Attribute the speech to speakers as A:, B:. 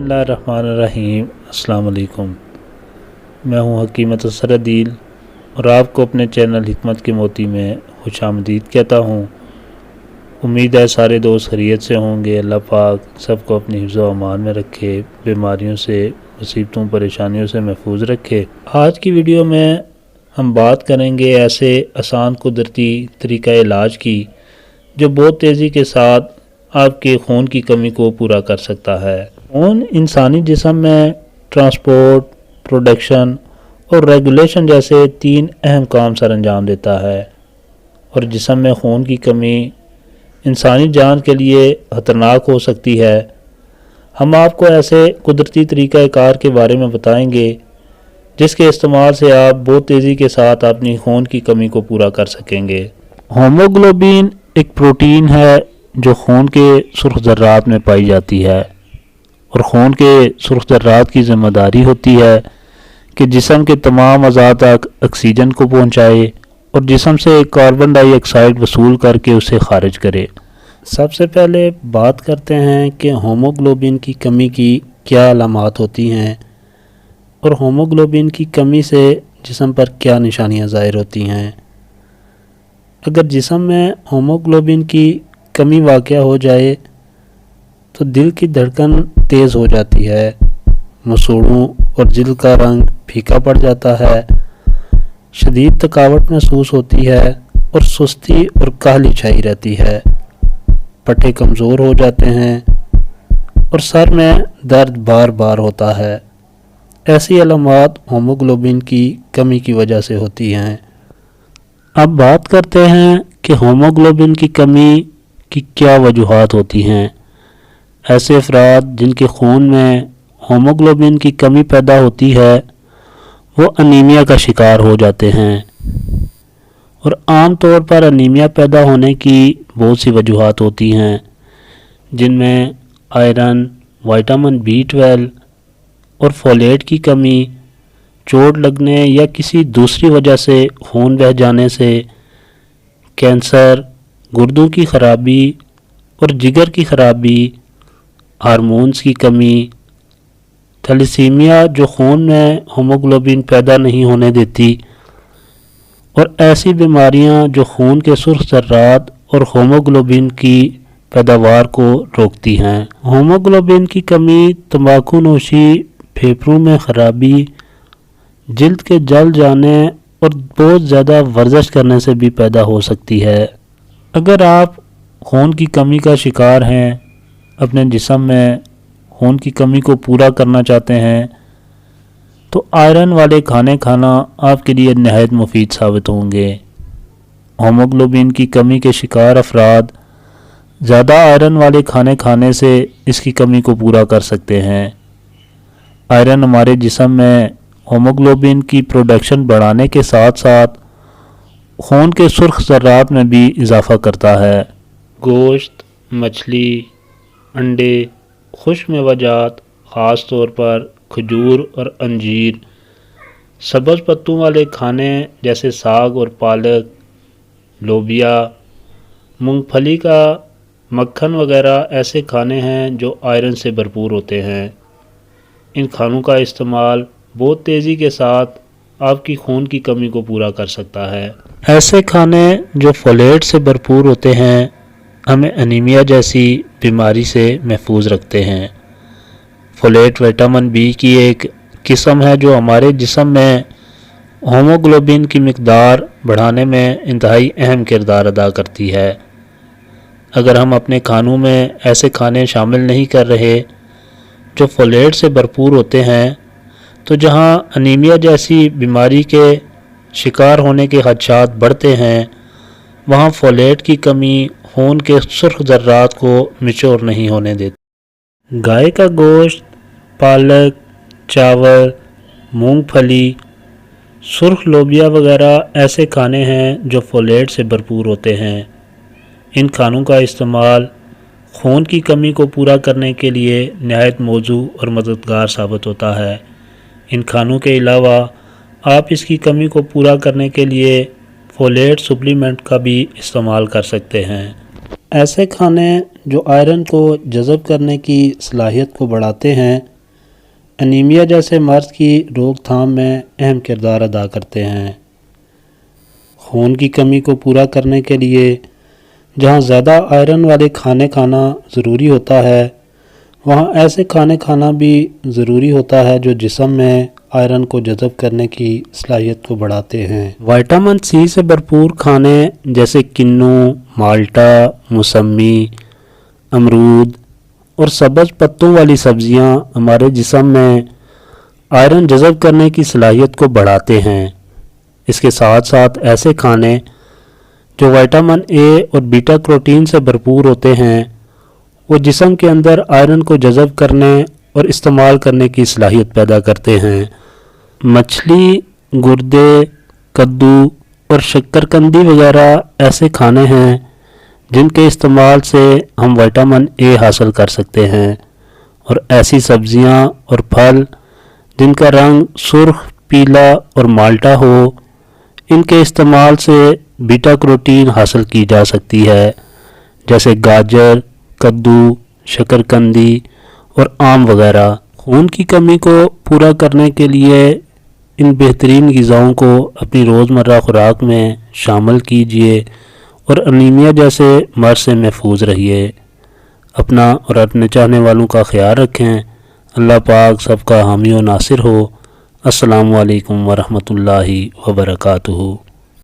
A: बिस्मिल्लाहिर्रहमानिर्रहीम। अस्सलाम वालेकुम। मैं हूं हकीम मुतसर अदील और आपको अपने चैनल हिकमत के मोती में खुशामदीद कहता हूं। उम्मीद है सारे दोस्त खैरियत से होंगे। अल्लाह पाक सबको अपनी हिफ्ज़ व अमान में रखे, बीमारियों से, मुसीबतों परेशानियों से महफूज रखे। आज की वीडियो में हम बात करेंगे ऐसे आसान कुदरती तरीक़ा इलाज की जो बहुत तेज़ी के साथ आपके खून की कमी को पूरा कर सकता है। खून इंसानी जिस्म में ट्रांसपोर्ट, प्रोडक्शन और रेगुलेशन जैसे 3 अहम काम सर अंजाम देता है और जिस्म में खून की कमी इंसानी जान के लिए ख़तरनाक हो सकती है। हम आपको ऐसे कुदरती तरीक़ाकार के बारे में बताएंगे जिसके इस्तेमाल से आप बहुत तेज़ी के साथ अपनी खून की कमी को पूरा कर सकेंगे। हीमोग्लोबिन एक प्रोटीन है जो खून के सुर्ख ज़र्रात में पाई जाती है और खून के सुर्ख ज़र्रात की ज़िम्मेदारी होती है कि जिस्म के तमाम अज़ा तक ऑक्सीजन को पहुँचाए और जिस्म से कार्बन डाइऑक्साइड वसूल करके उसे खारिज करे। सबसे पहले बात करते हैं कि हीमोग्लोबिन की कमी की क्या अलामात होती हैं और हीमोग्लोबिन की कमी से जिस्म पर क्या निशानियां ज़ाहिर होती हैं। अगर जिस्म में हीमोग्लोबिन की कमी वाक़या हो जाए तो दिल की धड़कन तेज़ हो जाती है, मसूड़ों और जिल्द का रंग फीका पड़ जाता है, शदीद थकावट महसूस होती है और सुस्ती और काहली छाई रहती है, पट्टे कमज़ोर हो जाते हैं और सर में दर्द बार बार होता है। ऐसी अलामात हीमोग्लोबिन की कमी की वजह से होती हैं। अब बात करते हैं कि हीमोग्लोबिन की कमी की क्या वजूहात होती हैं। ऐसे अफराद जिनके खून में हीमोग्लोबिन की कमी पैदा होती है वो अनीमिया का शिकार हो जाते हैं और आम तौर पर अनीमिया पैदा होने की बहुत सी वजूहात होती हैं जिनमें आयरन, विटामिन B12 और फोलेट की कमी, चोट लगने या किसी दूसरी वजह से खून बह जाने से, कैंसर, गुर्दों की खराबी और जिगर की खराबी, हार्मोन्स की कमी, थैलेसीमिया जो खून में हीमोग्लोबिन पैदा नहीं होने देती और ऐसी बीमारियां जो खून के सुर्ख ज़र्रात और हीमोग्लोबिन की पैदावार को रोकती हैं। हीमोग्लोबिन की कमी तंबाकू नोशी, फेफड़ों में खराबी, जिल्द के जल जाने और बहुत ज़्यादा वर्जिश करने से भी पैदा हो सकती है। अगर आप खून की कमी का शिकार हैं, अपने जिस्म में खून की कमी को पूरा करना चाहते हैं तो आयरन वाले खाने खाना आपके लिए नहायत मुफीद साबित होंगे। हीमोग्लोबिन की कमी के शिकार अफराद ज़्यादा आयरन वाले खाने खाने से इसकी कमी को पूरा कर सकते हैं। आयरन हमारे जिस्म में हीमोग्लोबिन की प्रोडक्शन बढ़ाने के साथ साथ खून के सुर्ख ज़र्रात में भी इजाफ़ा करता है। गोश्त, मछली, अंडे, खुश्क मेवाजात, ख़ास तौर पर खजूर और अंजीर, सब्ज़ पत्तों वाले खाने जैसे साग और पालक, लोबिया, मूंगफली का मक्खन वगैरह ऐसे खाने हैं जो आयरन से भरपूर होते हैं। इन खानों का इस्तेमाल बहुत तेज़ी के साथ आपकी खून की कमी को पूरा कर सकता है। ऐसे खाने जो फोलेट से भरपूर होते हैं हमें अनीमिया जैसी बीमारी से महफूज रखते हैं। फोलेट विटामिन B की एक किस्म है जो हमारे जिस्म में हीमोग्लोबिन की मिकदार बढ़ाने में इंतहाई अहम किरदार अदा करती है। अगर हम अपने खानों में ऐसे खाने शामिल नहीं कर रहे जो फोलेट से भरपूर होते हैं तो जहां अनीमिया जैसी बीमारी के शिकार होने के खदशात बढ़ते हैं वहां फोलेट की कमी खून के सुर्ख ज़र्रात को मिचोर नहीं होने देती। गाय का गोश्त, पालक, चावल, मूंगफली, सुर्ख लोबिया वगैरह ऐसे खाने हैं जो फोलेट से भरपूर होते हैं। इन खानों का इस्तेमाल खून की कमी को पूरा करने के लिए नहायत मौजू और मददगार साबित होता है। इन खानों के अलावा आप इसकी कमी को पूरा करने के लिए फोलेट सप्लीमेंट का भी इस्तेमाल कर सकते हैं। ऐसे खाने जो आयरन को जज़ब करने की सलाहियत को बढ़ाते हैं انیمیا جیسے مرض کی روک تھام میں اہم کردار ادا کرتے ہیں۔ خون کی کمی کو پورا کرنے کے لیے جہاں زیادہ آئرن والے کھانے کھانا ضروری ہوتا ہے، وہاں ایسے کھانے کھانا بھی ضروری ہوتا ہے جو جسم میں آئرن کو جذب کرنے کی صلاحیت کو بڑھاتے ہیں۔ وٹامن سی سے بھرپور کھانے جیسے کنو، مالٹا، موسمی، امرود اور سبز پتوں والی سبزیاں ہمارے جسم میں آئرن جذب کرنے کی صلاحیت کو بڑھاتے ہیں۔ اس کے ساتھ ساتھ ایسے کھانے جو وٹامن اے اور بیٹا کروٹین سے بھرپور ہوتے ہیں وہ جسم کے اندر آئرن کو جذب کرنے اور استعمال کرنے کی صلاحیت پیدا کرتے ہیں۔ مچھلی، گردے، کدو اور شکرکندی وغیرہ ایسے کھانے ہیں جن کے استعمال سے ہم وٹامن اے حاصل کر سکتے ہیں، اور ایسی سبزیاں اور پھل جن کا رنگ سرخ، پیلا اور مالٹا ہو، ان کے استعمال سے بیٹا کروٹین حاصل کی جا سکتی ہے، جیسے گاجر، کدو، شکرکندی اور آم وغیرہ۔ خون کی کمی کو پورا کرنے کے لیے ان بہترین غذاؤں کو اپنی روزمرہ خوراک میں شامل کیجیے اور انیمیا جیسے مرض سے محفوظ رہیے۔ اپنا اور اپنے چاہنے والوں کا خیال رکھیں۔ اللہ پاک سب کا حامی و ناصر ہو۔ السلام علیکم ورحمۃ اللہ وبرکاتہ۔